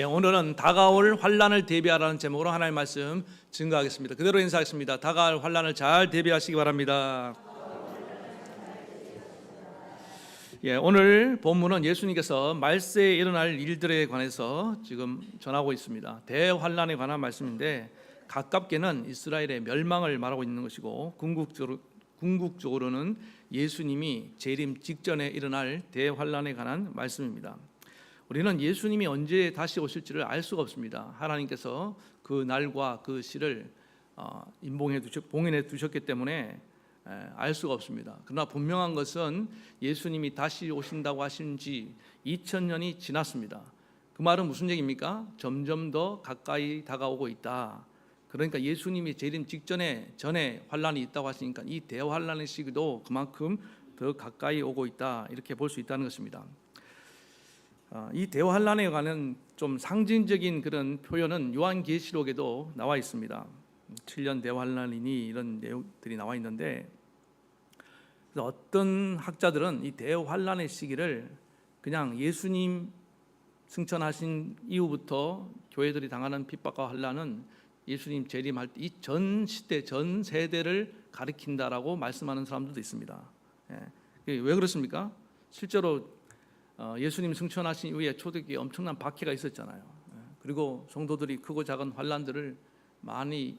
오늘은 다가올 환란을 대비하라는 제목으로 하나님의 말씀 증거하겠습니다. 그대로 인사하겠습니다. 다가올 환란을 잘 대비하시기 바랍니다. 오늘 본문은 예수님께서 말세에 일어날 일들에 관해서 지금 전하고 있습니다. 대환란에 관한 말씀인데 가깝게는 이스라엘의 멸망을 말하고 있는 것이고 궁극적으로는 예수님이 재림 직전에 일어날 대환란에 관한 말씀입니다. 우리는 예수님이 언제 다시 오실지를 알 수가 없습니다. 하나님께서 그 날과 그 시를 봉인해 두셨기 때문에 알 수가 없습니다. 그러나 분명한 것은 예수님이 다시 오신다고 하신 지 2000년이 지났습니다. 그 말은 무슨 얘기입니까? 점점 더 가까이 다가오고 있다. 그러니까 예수님이 재림 전에 환란이 있다고 하시니까 이 대환란의 시기도 그만큼 더 가까이 오고 있다, 이렇게 볼 수 있다는 것입니다. 이 대환란에 관한 좀 상징적인 그런 표현은 요한계시록에도 나와 있습니다. 7년 대환란이니 이런 내용들이 나와 있는데, 어떤 학자들은 이 대환란의 시기를 그냥 예수님 승천하신 이후부터 교회들이 당하는 핍박과 환란은 예수님 재림할 때 이 전 시대 전 세대를 가리킨다라고 말씀하는 사람들도 있습니다. 왜 그렇습니까? 실제로 예수님 승천하신 이후에 초대교회에 엄청난 박해가 있었잖아요. 그리고 성도들이 크고 작은 환란들을 많이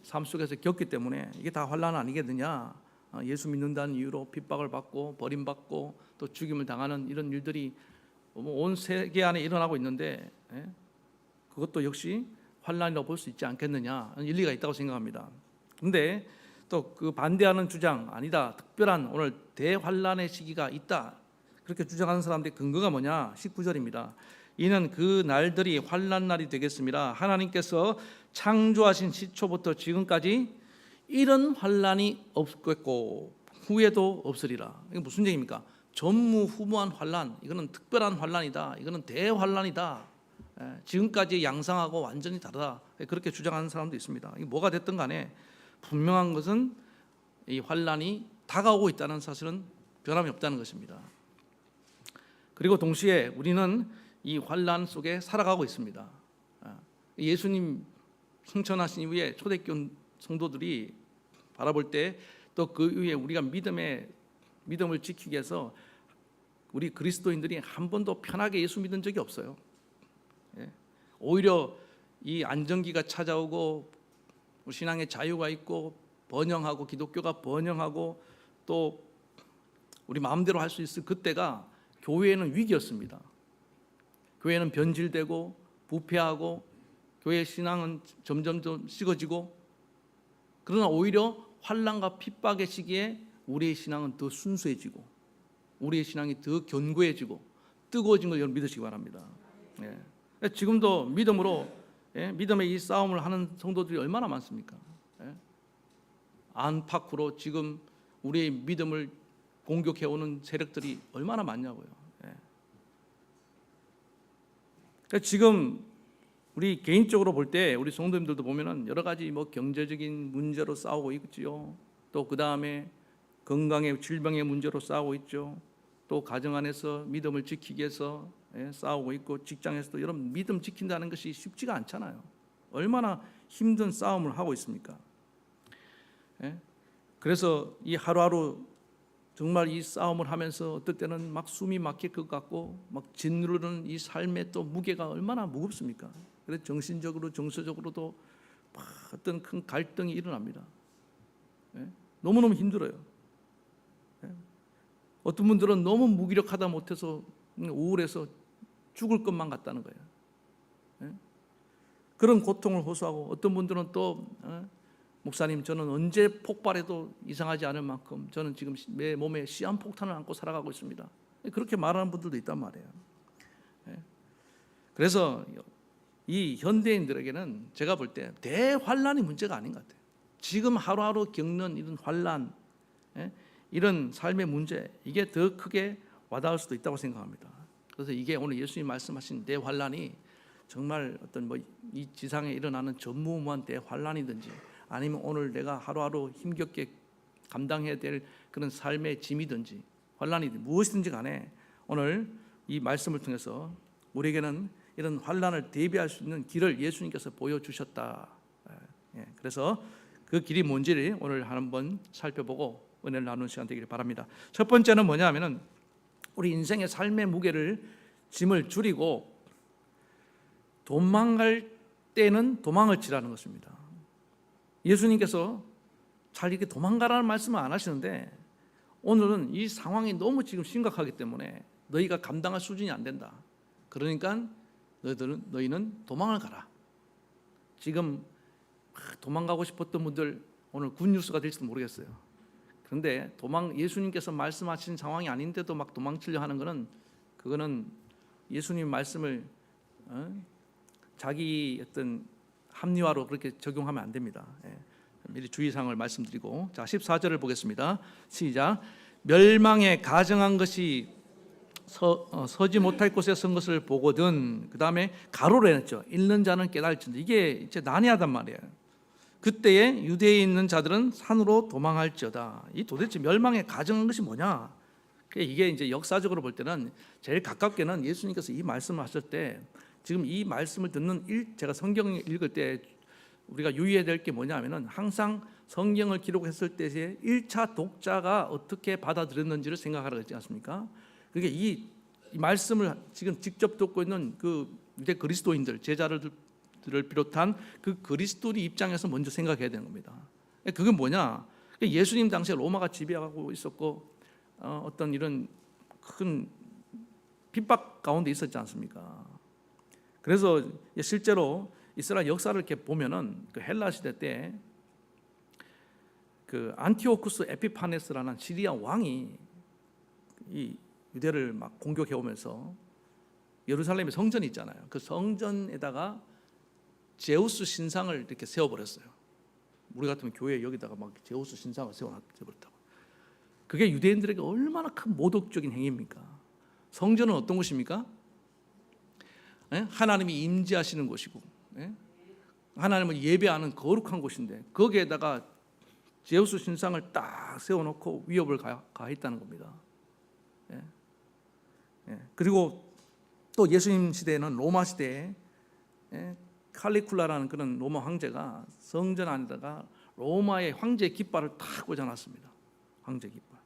삶 속에서 겪기 때문에 이게 다 환란 아니겠느냐, 예수 믿는다는 이유로 핍박을 받고 버림받고 또 죽임을 당하는 이런 일들이 온 세계 안에 일어나고 있는데, 그것도 역시 환란이라고 볼 수 있지 않겠느냐, 일리가 있다고 생각합니다. 그런데 또 그 반대하는 주장, 아니다, 특별한 오늘 대환란의 시기가 있다, 그렇게 주장하는 사람들의 근거가 뭐냐? 19절입니다. 이는 그 날들이 환란 날이 되겠습니다. 하나님께서 창조하신 시초부터 지금까지 이런 환란이 없겠고 후에도 없으리라. 이게 무슨 얘기입니까? 전무후무한 환란, 이거는 특별한 환란이다, 이거는 대환란이다, 지금까지 양상하고 완전히 다르다, 그렇게 주장하는 사람도 있습니다. 이게 뭐가 됐든 간에 분명한 것은 이 환란이 다가오고 있다는 사실은 변함이 없다는 것입니다. 그리고 동시에 우리는 이 환란 속에 살아가고 있습니다. 예수님 승천하신 이후에 초대교회 성도들이 바라볼 때 또 그 이후에 우리가 믿음을 지키기 위해서 우리 그리스도인들이 한 번도 편하게 예수 믿은 적이 없어요. 오히려 이 안정기가 찾아오고 신앙의 자유가 있고 번영하고 기독교가 번영하고 또 우리 마음대로 할 수 있을 그때가 교회는 위기였습니다. 교회는 변질되고 부패하고 교회 신앙은 점점 더 식어지고, 그러나 오히려 환난과 핍박의 시기에 우리의 신앙은 더 순수해지고 우리의 신앙이 더 견고해지고 뜨거워진 걸 여러분 믿으시기 바랍니다. 지금도 믿음으로 믿음의 이 싸움을 하는 성도들이 얼마나 많습니까? 안팎으로 지금 우리의 믿음을 공격해오는 세력들이 얼마나 많냐고요. 지금 우리 개인적으로 볼 때 우리 성도님들도 보면은 여러 가지 경제적인 문제로 싸우고 있지요. 또 그 다음에 건강의 질병의 문제로 싸우고 있죠. 또 가정 안에서 믿음을 지키기 위해서 싸우고 있고, 직장에서도 여러분 믿음 지킨다는 것이 쉽지가 않잖아요. 얼마나 힘든 싸움을 하고 있습니까? 그래서 이 하루하루 정말 이 싸움을 하면서 어떨 때는 막 숨이 막힐 것 같고 막 짓누르는 이 삶의 또 무게가 얼마나 무겁습니까? 그래서 정신적으로 정서적으로도 막 어떤 큰 갈등이 일어납니다. 너무너무 힘들어요. 어떤 분들은 너무 무기력하다 못해서 우울해서 죽을 것만 같다는 거예요. 그런 고통을 호소하고, 어떤 분들은 또 목사님, 저는 언제 폭발해도 이상하지 않을 만큼 저는 지금 내 몸에 시한폭탄을 안고 살아가고 있습니다. 그렇게 말하는 분들도 있단 말이에요. 그래서 이 현대인들에게는 제가 볼 때 대환란이 문제가 아닌 것 같아요. 지금 하루하루 겪는 이런 환란, 이런 삶의 문제, 이게 더 크게 와닿을 수도 있다고 생각합니다. 그래서 이게 오늘 예수님 말씀하신 대환란이 정말 어떤 이 지상에 일어나는 전무후무한 대환란이든지, 아니면 오늘 내가 하루하루 힘겹게 감당해야 될 그런 삶의 짐이든지 환란이든지 무엇이든지 간에 오늘 이 말씀을 통해서 우리에게는 이런 환란을 대비할 수 있는 길을 예수님께서 보여주셨다. 그래서 그 길이 뭔지를 오늘 한번 살펴보고 은혜를 나누는 시간 되기를 바랍니다. 첫 번째는 뭐냐면은 우리 인생의 삶의 무게를 짐을 줄이고 도망갈 때는 도망을 치라는 것입니다. 예수님께서 잘 이렇게 도망가라는 말씀은 안 하시는데 오늘은 이 상황이 너무 지금 심각하기 때문에 너희가 감당할 수준이 안 된다. 그러니까 너희는 도망을 가라. 지금 도망가고 싶었던 분들 오늘 굿뉴스가 될지도 모르겠어요. 그런데 예수님께서 말씀하신 상황이 아닌데도 막 도망치려 하는 것은 그거는 예수님 말씀을 자기 어떤 합리화로 그렇게 적용하면 안 됩니다. 미리 주의사항을 말씀드리고, 자 14절을 보겠습니다. 시작. 멸망에 가정한 것이 서지 못할 곳에 선 것을 보거든. 그 다음에 가로로 해놨죠. 읽는 자는 깨달을지니. 이게 이제 난해하단 말이에요. 그때에 유대에 있는 자들은 산으로 도망할지어다. 이 도대체 멸망에 가정한 것이 뭐냐? 이게 이제 역사적으로 볼 때는 제일 가깝게는 예수님께서 이 말씀을 하실 때 지금 이 말씀을 듣는 제가 성경을 읽을 때 우리가 유의해야 될 게 뭐냐면은 항상 성경을 기록했을 때에 1차 독자가 어떻게 받아들였는지를 생각하라고 했지 않습니까? 그게 이 말씀을 지금 직접 듣고 있는 그 유대 그리스도인들, 제자들을 비롯한 그 그리스도인 입장에서 먼저 생각해야 되는 겁니다. 그게 뭐냐? 예수님 당시에 로마가 지배하고 있었고 어떤 이런 큰 핍박 가운데 있었지 않습니까? 그래서 실제로 이스라엘 역사를 이렇게 보면은 그 헬라 시대 때 그 안티오쿠스 에피파네스라는 시리아 왕이 이 유대를 막 공격해 오면서 예루살렘에 성전이 있잖아요. 그 성전에다가 제우스 신상을 이렇게 세워버렸어요. 우리 같으면 교회 여기다가 막 제우스 신상을 세워버렸다고. 그게 유대인들에게 얼마나 큰 모독적인 행위입니까? 성전은 어떤 곳입니까? 하나님이 임재하시는 곳이고 하나님을 예배하는 거룩한 곳인데 거기에다가 제우스 신상을 딱 세워놓고 위협을 가했다는 겁니다. 그리고 또 예수님 시대에는 로마 시대에 칼리쿨라라는 그런 로마 황제가 성전 안에다가 로마의 황제 깃발을 딱 꽂아놨습니다. 황제 깃발.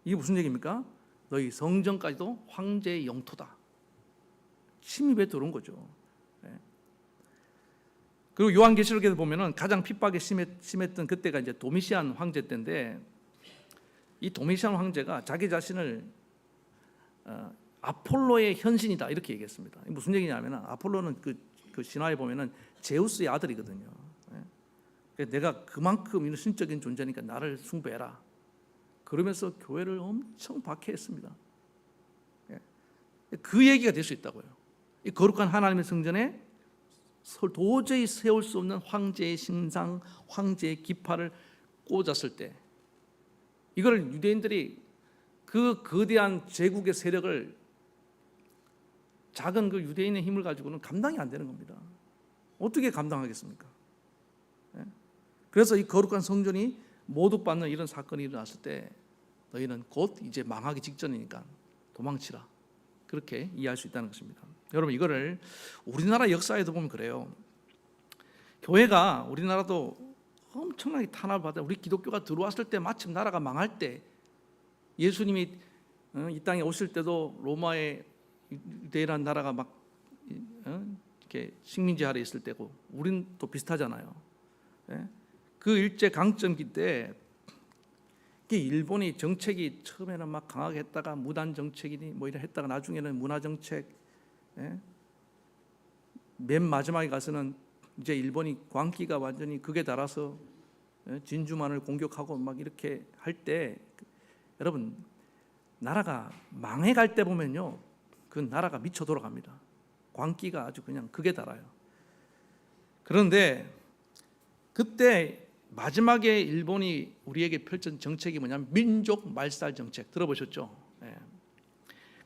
이게 무슨 얘기입니까? 너희 성전까지도 황제의 영토다. 침입에 들어온 거죠. 그리고 요한계시록에서 보면은 가장 핍박이 심했던 그때가 이제 도미시안 황제 때인데 이 도미시안 황제가 자기 자신을 아폴로의 현신이다 이렇게 얘기했습니다. 무슨 얘기냐면 아폴로는 그 신화에 보면은 제우스의 아들이거든요. 내가 그만큼 이런 신적인 존재니까 나를 숭배해라. 그러면서 교회를 엄청 박해했습니다. 그 얘기가 될 수 있다고요. 이 거룩한 하나님의 성전에 도저히 세울 수 없는 황제의 신상, 황제의 깃발을 꽂았을 때 이걸 유대인들이 그 거대한 제국의 세력을 작은 그 유대인의 힘을 가지고는 감당이 안 되는 겁니다. 어떻게 감당하겠습니까? 그래서 이 거룩한 성전이 모독받는 이런 사건이 일어났을 때 너희는 곧 이제 망하기 직전이니까 도망치라. 그렇게 이해할 수 있다는 것입니다. 여러분 이거를 우리나라 역사에도 보면 그래요. 교회가 우리나라도 엄청나게 탄압을 받아 우리 기독교가 들어왔을 때 마침 나라가 망할 때 예수님이 이 땅에 오실 때도 로마의 유대라는 나라가 막 이렇게 식민지 아래 있을 때고 우린 또 비슷하잖아요. 그 일제 강점기 때 일본이 정책이 처음에는 막 강하게 했다가 무단 정책이니 뭐 이래 했다가 나중에는 문화 정책, 맨 마지막에 가서는 이제 일본이 광기가 완전히 극에 달아서 진주만을 공격하고 막 이렇게 할 때 여러분 나라가 망해갈 때 보면요 그 나라가 미쳐 돌아갑니다. 광기가 아주 그냥 극에 달아요. 그런데 그때 마지막에 일본이 우리에게 펼친 정책이 뭐냐면 민족 말살 정책 들어보셨죠?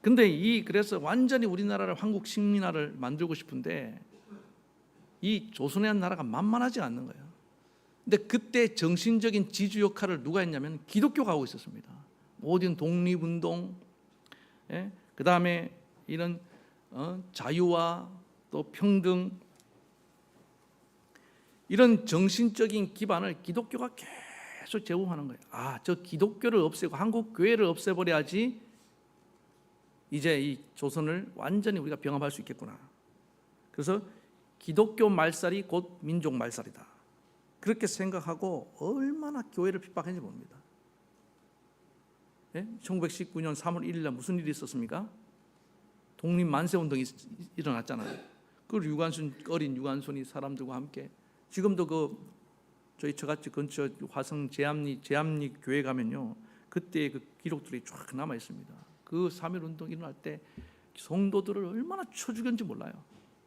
근데 그래서 완전히 우리나라를 한국 식민화를 만들고 싶은데 이 조선이라는 나라가 만만하지 않는 거예요. 근데 그때 정신적인 지주 역할을 누가 했냐면 기독교가 하고 있었습니다. 모든 독립운동, 그 다음에 이런 자유와 또 평등, 이런 정신적인 기반을 기독교가 계속 제공하는 거예요. 저 기독교를 없애고 한국 교회를 없애버려야지 이제 이 조선을 완전히 우리가 병합할 수 있겠구나. 그래서 기독교 말살이 곧 민족 말살이다, 그렇게 생각하고 얼마나 교회를 핍박했는지 봅니다. 1919년 3월 1일 날 무슨 일이 있었습니까? 독립 만세 운동이 일어났잖아요. 그 어린 유관순이 사람들과 함께, 지금도 저희 처갓집 근처 화성 제암리 교회 가면요, 그때 그 기록들이 쫙 남아 있습니다. 그 3.1 운동 일어날 때 성도들을 얼마나 쳐 죽였는지 몰라요,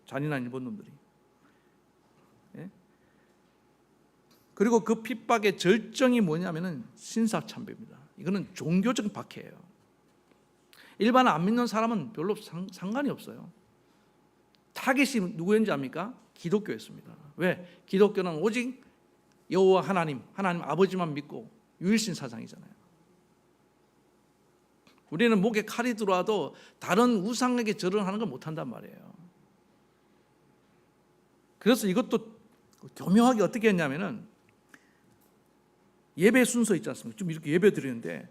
잔인한 일본 놈들이. 그리고 그 핍박의 절정이 뭐냐면은 신사참배입니다. 이거는 종교적 박해예요. 일반 안 믿는 사람은 별로 상관이 없어요. 타겟이 누구였는지 압니까? 기독교였습니다. 왜? 기독교는 오직 여호와 하나님 아버지만 믿고 유일신 사상이잖아요. 우리는 목에 칼이 들어와도 다른 우상에게 절을 하는 걸 못한단 말이에요. 그래서 이것도 교묘하게 어떻게 했냐면은, 예배 순서 있지 않습니까? 좀 이렇게 예배 드리는데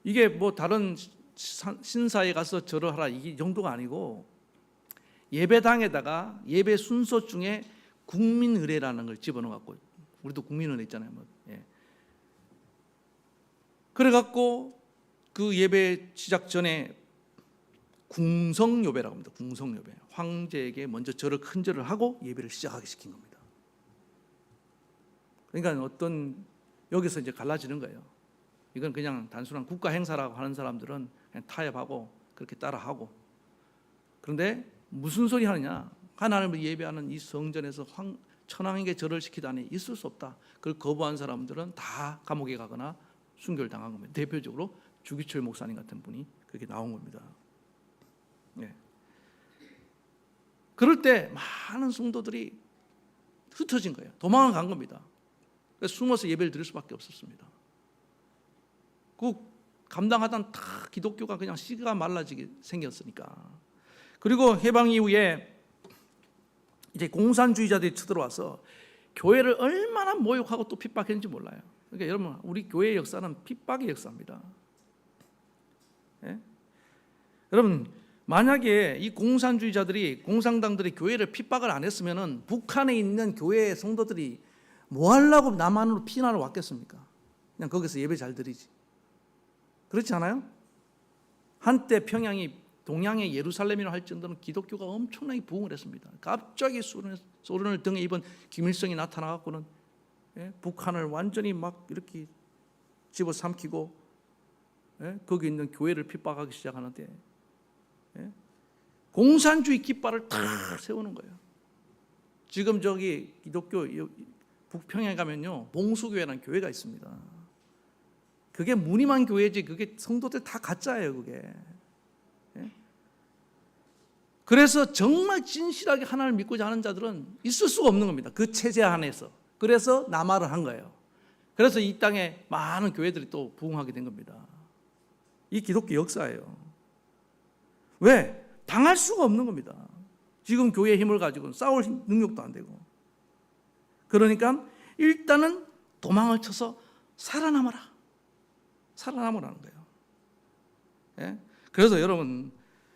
이게 뭐 다른 신사에 가서 절을 하라 이 정도가 아니고, 예배당에다가 예배 순서 중에 국민의례라는 걸 집어넣어갖고, 우리도 국민의례 있잖아요. 그래갖고 그 예배 시작 전에 궁성요배라고 합니다. 궁성요배, 황제에게 먼저 큰 절을 하고 예배를 시작하게 시킨 겁니다. 그러니까 여기서 이제 갈라지는 거예요. 이건 그냥 단순한 국가 행사라고 하는 사람들은 그냥 타협하고 그렇게 따라하고, 그런데 무슨 소리 하느냐, 하나님을 예배하는 이 성전에서 천황에게 절을 시키다니 있을 수 없다. 그걸 거부한 사람들은 다 감옥에 가거나 순교를 당한 겁니다. 대표적으로 주기철 목사님 같은 분이 그렇게 나온 겁니다. 그럴 때 많은 성도들이 흩어진 거예요. 도망을 간 겁니다. 그래서 숨어서 예배를 드릴 수밖에 없었습니다. 그 감당하던 다 기독교가 그냥 씨가 말라지게 생겼으니까. 그리고 해방 이후에 이제 공산주의자들이 쳐들어와서 교회를 얼마나 모욕하고 또 핍박했는지 몰라요. 그러니까 여러분, 우리 교회의 역사는 핍박의 역사입니다. 여러분, 만약에 이 공산당들이 교회를 핍박을 안 했으면은 북한에 있는 교회의 성도들이 뭐 하려고 남한으로 피난을 왔겠습니까? 그냥 거기서 예배 잘 드리지. 그렇지 않아요? 한때 평양이 동양의 예루살렘이라 할 정도는 기독교가 엄청나게 부흥을 했습니다. 갑자기 소련을 등에 입은 김일성이 나타나갖고는 북한을 완전히 막 이렇게 집어삼키고 거기 있는 교회를 핍박하기 시작하는데, 공산주의 깃발을 다 세우는 거예요. 지금 저기 기독교 북평양에 가면요, 봉수교회라는 교회가 있습니다. 그게 무늬만 교회지 그게 성도들 다 가짜예요. 그게. 그래서 정말 진실하게 하나님을 믿고자 하는 자들은 있을 수가 없는 겁니다. 그 체제 안에서. 그래서 남하를 한 거예요. 그래서 이 땅에 많은 교회들이 또 부흥하게 된 겁니다. 이 기독교 역사예요. 왜? 당할 수가 없는 겁니다. 지금 교회의 힘을 가지고는 싸울 능력도 안 되고. 그러니까 일단은 도망을 쳐서 살아남으라는 거예요. 그래서 여러분,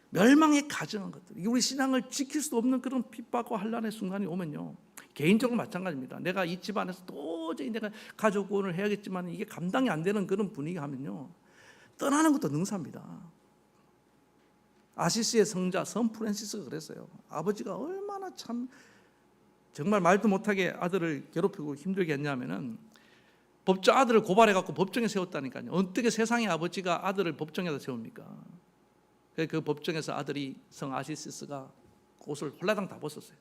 멸망에 가증한 것들, 우리 신앙을 지킬 수 없는 그런 핍박과 환난의 순간이 오면요, 개인적으로 마찬가지입니다. 내가 이 집안에서 도저히 내가 가족 구원을 해야겠지만 이게 감당이 안 되는 그런 분위기 하면요, 떠나는 것도 능사입니다. 아시시의 성자 선 프란시스가 그랬어요. 아버지가 얼마나 참 정말 말도 못하게 아들을 괴롭히고 힘들게 했냐면은, 아들을 고발해갖고 법정에 세웠다니까요. 어떻게 세상의 아버지가 아들을 법정에다 세웁니까? 그 법정에서 아들이 성 아시시스가 옷을 홀라당 다 벗었어요.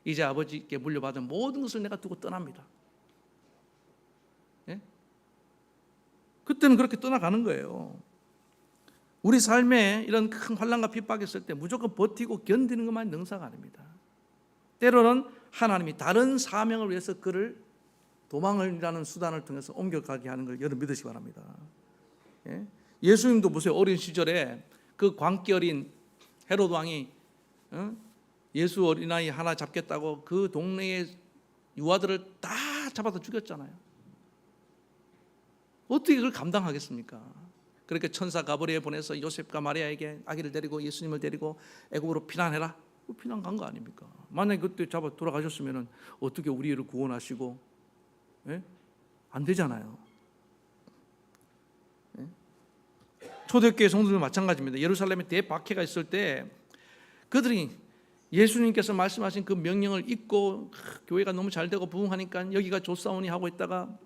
이제 아버지께 물려받은 모든 것을 내가 두고 떠납니다. 그때는 그렇게 떠나가는 거예요. 우리 삶에 이런 큰 환난과 핍박이 있을 때 무조건 버티고 견디는 것만 능사가 아닙니다. 때로는 하나님이 다른 사명을 위해서 그를 도망이라는 수단을 통해서 옮겨가게 하는 걸 여러분 믿으시기 바랍니다. 예수님도 보세요. 어린 시절에 그 광기 어린 헤롯 왕이 예수 어린아이 하나 잡겠다고 그 동네의 유아들을 다 잡아서 죽였잖아요. 어떻게 그걸 감당하겠습니까? 그렇게 천사 가브리엘 보내서 요셉과 마리아에게 아기를 데리고 예수님을 데리고 애굽으로 피난해라. 피난 간 거 아닙니까? 만약에 그때 잡아 돌아가셨으면 어떻게 우리를 구원하시고? 예? 안 되잖아요. 예? 초대교회 성도들 마찬가지입니다. 예루살렘에 대박해가 있을 때 그들이 예수님께서 말씀하신 그 명령을 잊고 교회가 너무 잘 되고 부흥하니까 여기가 좋사오니 하고 있다가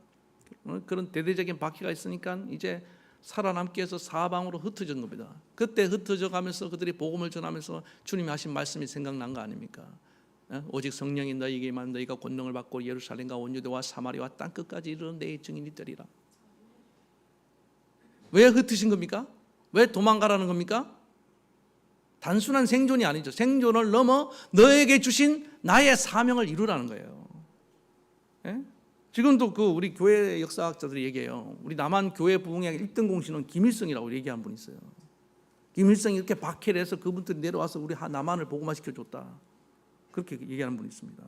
그런 대대적인 박해가 있으니까 이제 살아남기 위해서 사방으로 흩어진 겁니다. 그때 흩어져 가면서 그들이 복음을 전하면서 주님이 하신 말씀이 생각난 거 아닙니까? 오직 성령이 너희에게 임하면 너희가 권능을 받고 예루살렘과 온 유대와 사마리아와 땅 끝까지 이르러 내 증인이 되리라. 왜 흩으신 겁니까? 왜 도망가라는 겁니까? 단순한 생존이 아니죠. 생존을 넘어 너에게 주신 나의 사명을 이루라는 거예요. 예? 지금도 그 우리 교회 역사학자들이 얘기해요. 우리 남한 교회 부흥의 1등 공신은 김일성이라고 얘기한 분이 있어요. 김일성이 이렇게 박해를 해서 그분들이 내려와서 우리 남한을 복음화시켜줬다. 그렇게 얘기하는 분이 있습니다.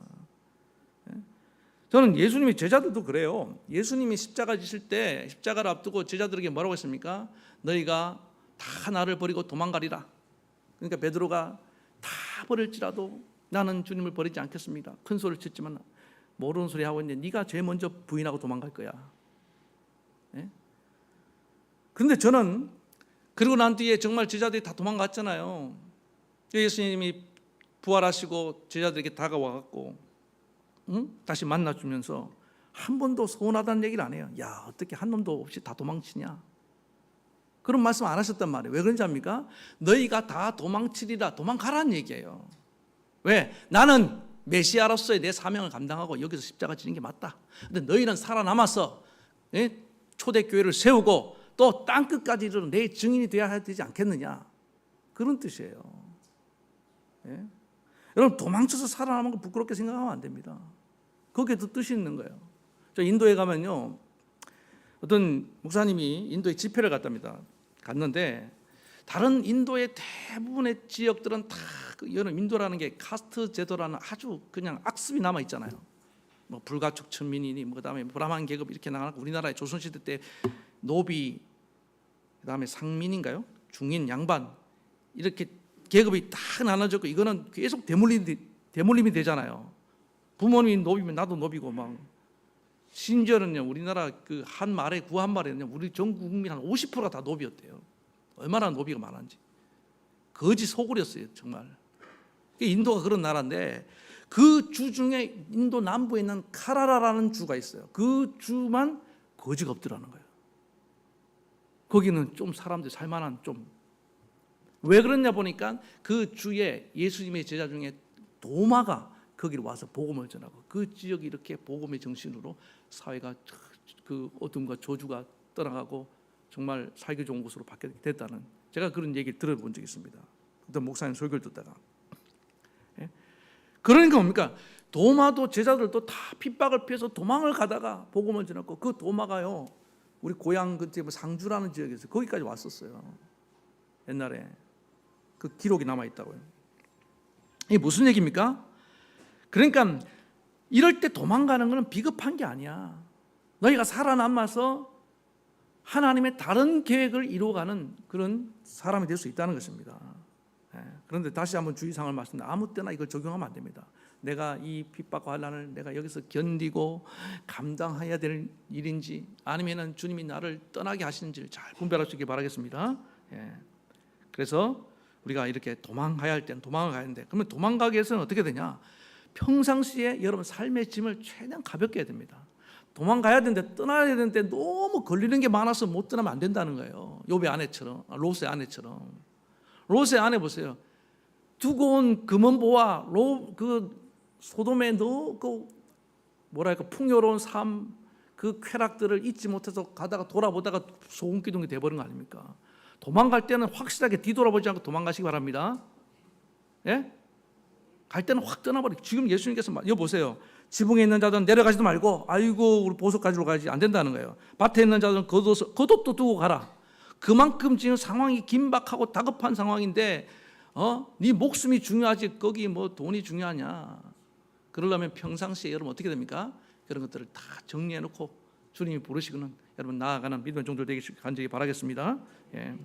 저는 예수님의 제자들도 그래요. 예수님이 십자가 지실 때 십자가를 앞두고 제자들에게 뭐라고 했습니까? 너희가 다 나를 버리고 도망가리라. 그러니까 베드로가 다 버릴지라도 나는 주님을 버리지 않겠습니다. 큰 소리를 쳤지만 모르는 소리 하고 있는데 네가 제일 먼저 부인하고 도망갈 거야. 예? 그런데 저는 그리고 난 뒤에 정말 제자들이 다 도망갔잖아요. 예수님이 부활하시고 제자들에게 다가와갖고 다시 만나주면서 한 번도 서운하다는 얘기를 안 해요. 야, 어떻게 한 놈도 없이 다 도망치냐? 그런 말씀 안 하셨단 말이에요. 왜 그런지 압니까? 너희가 다 도망치리라. 도망가라는 얘기예요. 왜? 나는 메시아로서의 내 사명을 감당하고 여기서 십자가 지는 게 맞다. 근데 너희는 살아남아서 초대교회를 세우고 또 땅끝까지 이르러 내 증인이 되어야 되지 않겠느냐. 그런 뜻이에요. 예? 여러분, 도망쳐서 살아남은 거 부끄럽게 생각하면 안 됩니다. 거기에 더 뜻이 있는 거예요. 저 인도에 가면요, 어떤 목사님이 인도에 집회를 갔는데 다른 인도의 대부분의 지역들은 다 여러분 인도라는 게 카스트 제도라는 아주 그냥 악습이 남아 있잖아요. 뭐 불가촉 천민이니 뭐 그다음에 브라만 계급 이렇게 나가고 우리나라의 조선시대 때 노비 그다음에 상민인가요? 중인 양반 이렇게 계급이 딱 나눠졌고 이거는 계속 대물림이 되잖아요. 부모님이 노비면 나도 노비고 막 심지어는요 우리나라 그 한 말에 구한 말에는요 우리 전 국민 한 50%가 다 노비였대요. 얼마나 노비가 많은지 거지 소굴이었어요 정말. 인도가 그런 나라인데 그 주 중에 인도 남부에 있는 카라라라는 주가 있어요. 그 주만 거지가 없더라는 거예요. 거기는 좀 사람들이 살만한 좀. 왜 그러냐 보니까 그 주에 예수님의 제자 중에 도마가 거기로 와서 복음을 전하고 그 지역이 이렇게 복음의 정신으로 사회가 그 어둠과 저주가 떠나가고 정말 살기 좋은 곳으로 바뀌게 됐다는 제가 그런 얘기를 들어본 적이 있습니다. 어떤 목사님 설교를 듣다가. 그러니까 뭡니까? 도마도 제자들도 다 핍박을 피해서 도망을 가다가 복음을 전했고 그 도마가요 우리 고향 그 상주라는 지역에서 거기까지 왔었어요. 옛날에 그 기록이 남아 있다고요. 이게 무슨 얘기입니까? 그러니까 이럴 때 도망가는 것은 비겁한 게 아니야. 너희가 살아남아서 하나님의 다른 계획을 이루어가는 그런 사람이 될 수 있다는 것입니다. 그런데 다시 한번 주의사항을 말씀드립니다. 아무 때나 이걸 적용하면 안 됩니다. 내가 이 핍박과 환난을 내가 여기서 견디고 감당해야 될 일인지 아니면 주님이 나를 떠나게 하시는지를 잘 분별할 수 있게 바라겠습니다. 그래서 우리가 이렇게 도망가야 할 때는 도망을 가야 하는데 그러면 도망가기 위해서는 어떻게 되냐? 평상시에 여러분 삶의 짐을 최대한 가볍게 해야 됩니다. 도망가야 되는데 떠나야 되는데 너무 걸리는 게 많아서 못 떠나면 안 된다는 거예요. 욥의 아내처럼, 롯의 아내처럼. 롯의 아내 보세요. 두고 온 금은보화, 그 소돔의 그 뭐랄까 풍요로운 삶, 그 쾌락들을 잊지 못해서 가다가 돌아보다가 소금기둥이 돼버린 거 아닙니까? 도망갈 때는 확실하게 뒤돌아보지 않고 도망가시기 바랍니다. 예? 갈 때는 확 떠나버리고 지금 예수님께서 여보세요. 지붕에 있는 자들은 내려가지도 말고 아이고 우리 보석 가지러 가지 안 된다는 거예요. 밭에 있는 자들은 겉옷도 두고 가라. 그만큼 지금 상황이 긴박하고 다급한 상황인데 네 목숨이 중요하지 거기 뭐 돈이 중요하냐. 그러려면 평상시에 여러분 어떻게 됩니까? 그런 것들을 다 정리해 놓고 주님이 부르시고는 여러분 나아가는 믿음의 종들 되기 간절히 바라겠습니다. 예.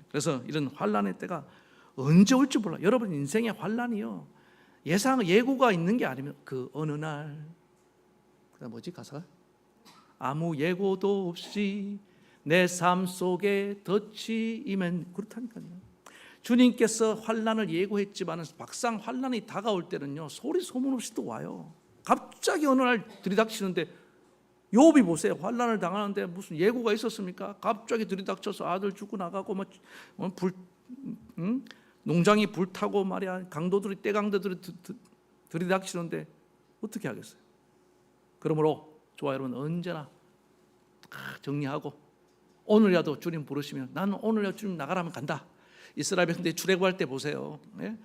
그래서 이런 환난의 때가 언제 올지 몰라. 여러분 인생의 환난이요 예고가 있는 게 아니면 그 어느 날 그다음 뭐지 가사가? 아무 예고도 없이 내 삶 속에 덫이 임한 그렇다니까요. 주님께서 환난을 예고했지만 막상 환난이 다가올 때는요 소리 소문 없이 또 와요. 갑자기 어느 날 들이닥치는데 욥이 보세요. 환난을 당하는데 무슨 예고가 있었습니까? 갑자기 들이닥쳐서 아들 죽고 나가고 농장이 불타고 말이야 강도들이 떼강도들이 들이닥치는데 어떻게 하겠어요? 그러므로 좋아 여러분 언제나 다 정리하고 오늘이라도 주님 부르시면 나는 오늘이라도 주님 나가라면 간다. 이스라엘 백성들이 출애굽할 때 보세요. 예?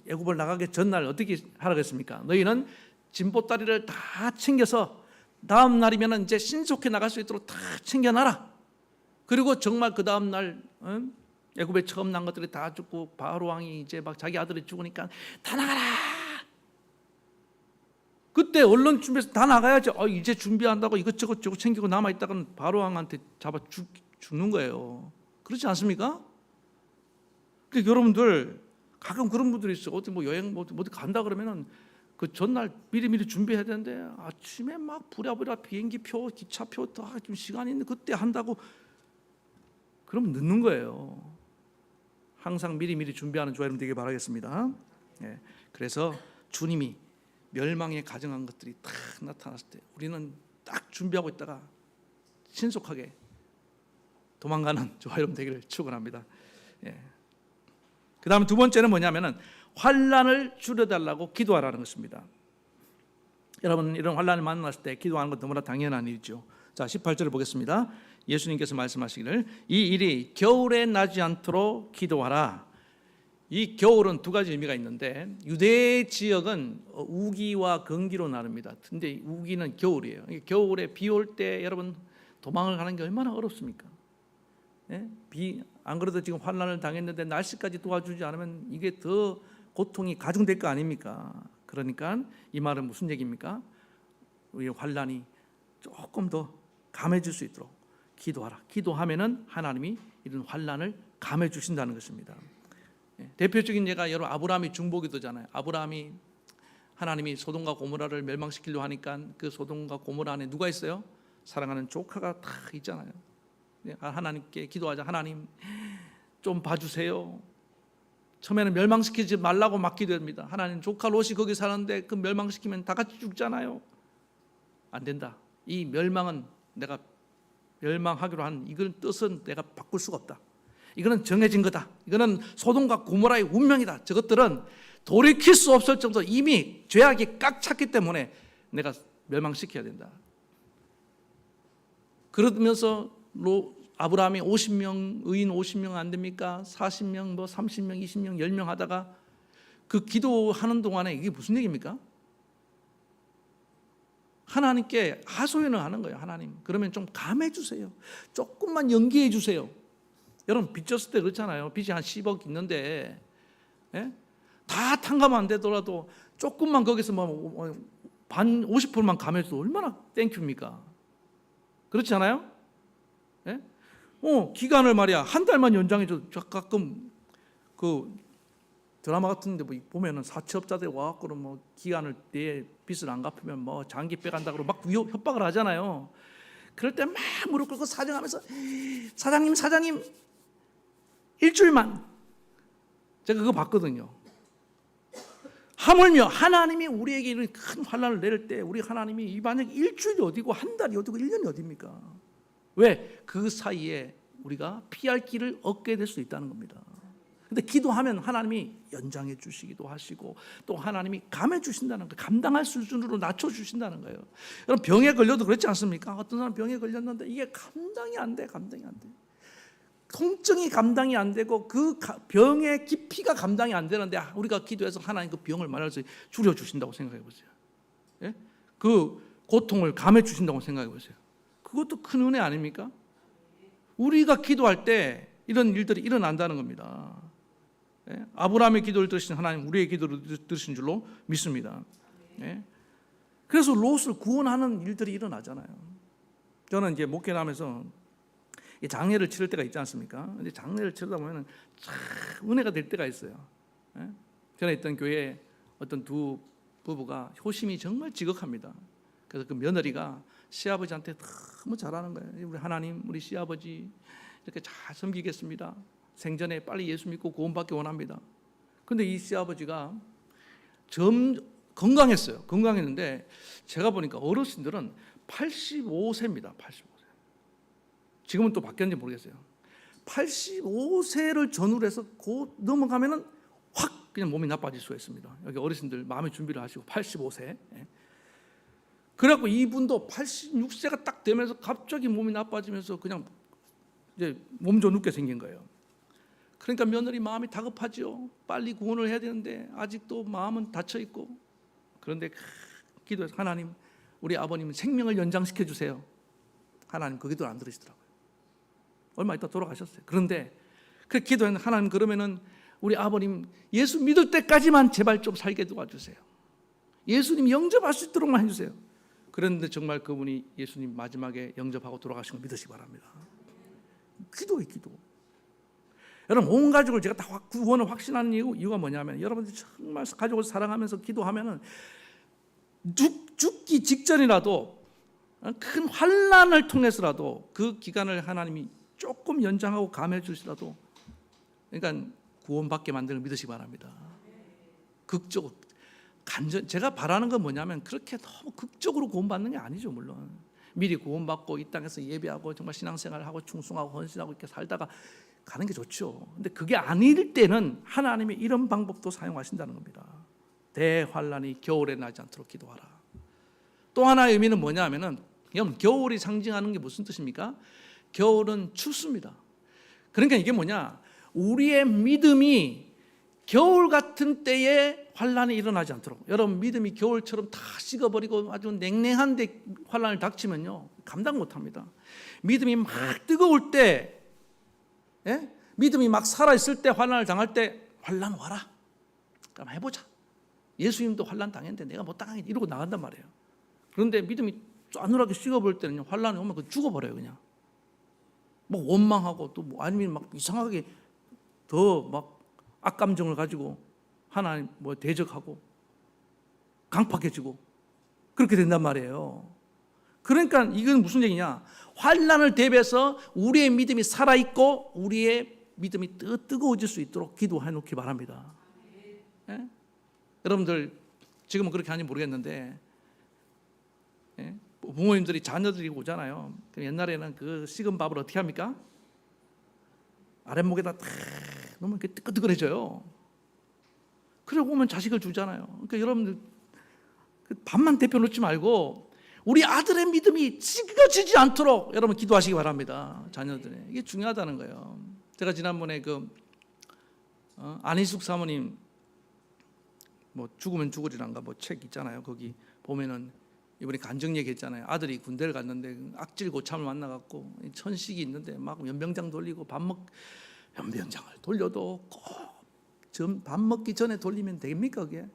애굽을 나가기 전날 어떻게 하라고 했습니까? 너희는 진보다리를 다 챙겨서 다음 날이면 이제 신속히 나갈 수 있도록 다 챙겨놔라. 그리고 정말 그 다음 날 애굽에 처음 난 것들이 다 죽고 바로 왕이 이제 막 자기 아들이 죽으니까 다 나가라. 그때 얼른 준비해서 다 나가야죠. 이제 준비한다고 이것저것 챙기고 남아 있다가는 바로 왕한테 잡아 죽는 거예요. 그렇지 않습니까? 그러니까 여러분들 가끔 그런 분들이 있어요. 어디 뭐 여행 어디 간다 그러면은 그 전날 미리 준비해야 되는데 아침에 막 부랴부랴 비행기표, 기차표 다 좀 시간이 있는데 그때 한다고 그럼 늦는 거예요. 항상 미리 준비하는 주 여러분 되길 바라겠습니다. 예, 그래서 주님이 멸망에 가정한 것들이 딱 나타났을 때 우리는 딱 준비하고 있다가 신속하게 도망가는 주 여러분 되기를 축원합니다. 예. 그 다음 두 번째는 뭐냐면은 환난을 줄여달라고 기도하라는 것입니다. 여러분 이런 환난을 만났을 때 기도하는 건 너무나 당연한 일이죠. 자 18절을 보겠습니다. 예수님께서 말씀하시기를 이 일이 겨울에 나지 않도록 기도하라. 이 겨울은 두 가지 의미가 있는데 유대 지역은 우기와 건기로 나눕니다. 근데 우기는 겨울이에요. 겨울에 비 올 때 여러분 도망을 가는 게 얼마나 어렵습니까? 예? 안 그래도 지금 환난을 당했는데 날씨까지 도와주지 않으면 이게 더 고통이 가중될 거 아닙니까? 그러니까 이 말은 무슨 얘기입니까? 우리 환난이 조금 더 감해질 수 있도록 기도하라. 기도하면은 하나님이 이런 환난을 감해 주신다는 것입니다. 대표적인 예가 여러분 아브라함이 중보기도잖아요. 아브라함이 하나님이 소돔과 고모라를 멸망시키려 하니까 그 소돔과 고모라 안에 누가 있어요? 사랑하는 조카가 다 있잖아요. 하나님께 기도하자. 하나님 좀 봐주세요. 처음에는 멸망시키지 말라고 막 기도합니다. 하나님 조카 롯이 거기 사는데 그 멸망시키면 다 같이 죽잖아요. 안 된다. 이 멸망은 내가 멸망하기로 한 이걸 뜻은 내가 바꿀 수가 없다. 이거는 정해진 거다. 이거는 소돔과 고모라의 운명이다. 저것들은 돌이킬 수 없을 정도로 이미 죄악이 꽉 찼기 때문에 내가 멸망시켜야 된다. 그러면서 아브라함이 50명 의인 50명 안 됩니까? 40명 뭐 30명 20명 10명 하다가 그 기도하는 동안에 이게 무슨 얘기입니까? 하나님께 하소연을 하는 거예요. 하나님 그러면 좀 감해 주세요. 조금만 연기해 주세요. 여러분 빚 졌을 때 그렇잖아요. 빚이 한 10억 있는데 예? 다 탕감은 안 되더라도 조금만 거기서 반 50%만 감해줘도 얼마나 땡큐입니까? 그렇지 않아요? 예? 기간을 말이야 한 달만 연장해줘도 가끔 그 드라마 같은데 보면은 사채업자들이 와갖고 뭐 기간을 내 빚을 안 갚으면 뭐 장기 빼간다고 막 협박을 하잖아요. 그럴 때 막 무릎 꿇고 사정하면서 사장님 일주일만 제가 그거 봤거든요. 하물며 하나님이 우리에게 이런 큰 환난을 내릴 때 우리 하나님이 이 만약에 일주일이 어디고 한 달이 어디고 1년이 어디입니까? 왜? 그 사이에 우리가 피할 길을 얻게 될 수 있다는 겁니다. 근데 기도하면 하나님이 연장해 주시기도 하시고 또 하나님이 감해 주신다는 거예요. 감당할 수준으로 낮춰 주신다는 거예요. 여러분 병에 걸려도 그렇지 않습니까? 어떤 사람 병에 걸렸는데 이게 감당이 안 돼. 통증이 감당이 안 되고 그 병의 깊이가 감당이 안 되는데 우리가 기도해서 하나님 그 병을 말해서 줄여 주신다고 생각해 보세요. 예? 그 고통을 감해 주신다고 생각해 보세요. 그것도 큰 은혜 아닙니까? 우리가 기도할 때 이런 일들이 일어난다는 겁니다. 아브라함의 기도를 들으신 하나님 우리의 기도를 들으신 줄로 믿습니다. 그래서 롯을 구원하는 일들이 일어나잖아요. 저는 이제 목회를 하면서 장례를 치를 때가 있지 않습니까? 근데 장례를 치르다 보면 참 은혜가 될 때가 있어요. 전에 있던 교회에 어떤 두 부부가 효심이 정말 지극합니다. 그래서 그 며느리가 시아버지한테 너무 잘하는 거예요. 우리 하나님, 우리 시아버지 이렇게 잘 섬기겠습니다. 생전에 빨리 예수 믿고 구원받기 원합니다. 근데 이 시아버지가 건강했어요. 건강했는데 제가 보니까 어르신들은 85세입니다. 85세. 지금은 또 바뀌었는지 모르겠어요. 85세를 전후로 해서 곧 넘어가면은 확 그냥 몸이 나빠질 수가 있습니다. 여기 어르신들 마음의 준비를 하시고 85세. 그래갖고 이분도 86세가 딱 되면서 갑자기 몸이 나빠지면서 그냥 이제 몸져 눕게 생긴 거예요. 그러니까 며느리 마음이 다급하죠. 빨리 구원을 해야 되는데 아직도 마음은 닫혀 있고. 그런데 기도해서 하나님, 우리 아버님 생명을 연장시켜 주세요. 하나님 그 기도를 안 들으시더라고요. 얼마 있다 돌아가셨어요. 그런데 그 기도했는데 하나님 그러면은 우리 아버님 예수 믿을 때까지만 제발 좀 살게 도와주세요. 예수님 영접할 수 있도록만 해주세요. 그런데 정말 그분이 예수님 마지막에 영접하고 돌아가신 걸 믿으시기 바랍니다. 기도예요, 기도. 여러분 온 가족을 제가 다 구원을 확신하는 이유가 뭐냐면 여러분들이 정말 가족을 사랑하면서 기도하면은 죽기 직전이라도 큰 환난을 통해서라도 그 기간을 하나님이 조금 연장하고 감해 주시라도 그러니까 구원받게 만드는 걸 믿으시기 바랍니다. 극적으로 제가 바라는 건 뭐냐면 그렇게 너무 극적으로 구원받는 게 아니죠. 물론 미리 구원받고 이 땅에서 예배하고 정말 신앙생활을 하고 충성하고 헌신하고 이렇게 살다가 가는 게 좋죠. 근데 그게 아닐 때는 하나님이 이런 방법도 사용하신다는 겁니다. 대환란이 겨울에 나지 않도록 기도하라. 또 하나의 의미는 뭐냐 하면은 겨울이 상징하는 게 무슨 뜻입니까? 겨울은 춥습니다. 그러니까 이게 뭐냐? 우리의 믿음이 겨울 같은 때에 환란이 일어나지 않도록. 여러분 믿음이 겨울처럼 다 식어버리고 아주 냉랭한데 환란을 닥치면요 감당 못합니다. 믿음이 막 뜨거울 때, 믿음이 막 살아있을 때 환란을 당할 때 환란 와라. 그럼 해보자. 예수님도 환란 당했는데 내가 못 당하겠지 이러고 나간단 말이에요. 그런데 믿음이 싸늘하게 식어버릴 때는 환란이 오면 그 죽어버려요. 그냥 막 원망하고 또 아니면 막 이상하게 더 막 악감정을 가지고 하나님 뭐 대적하고 강팍해지고 그렇게 된단 말이에요. 그러니까 이건 무슨 얘기냐? 환난을 대비해서 우리의 믿음이 살아있고 우리의 믿음이 뜨거워질 수 있도록 기도해 놓기 바랍니다. 여러분들 지금은 그렇게 하는지 모르겠는데 부모님들이 자녀들이 오잖아요. 옛날에는 그 식은 밥을 어떻게 합니까? 아랫목에다 탁 놓으면 이렇게 뜨끈뜨끈해져요. 그러고 오면 자식을 주잖아요. 그러니까 여러분들 밥만 데펴 놓지 말고 우리 아들의 믿음이 찌그러지지 않도록 여러분 기도하시기 바랍니다. 자녀들의 이게 중요하다는 거예요. 제가 지난번에 안희숙 사모님 뭐 죽으면 죽으리란가 뭐 책 있잖아요. 거기 보면은 이번에 간증 얘기했잖아요. 아들이 군대를 갔는데 악질 고참을 만나갖고 천식이 있는데 막 연병장 돌리고 연병장을 돌려도 꼭 밥 먹기 전에 돌리면 됩니까 그게?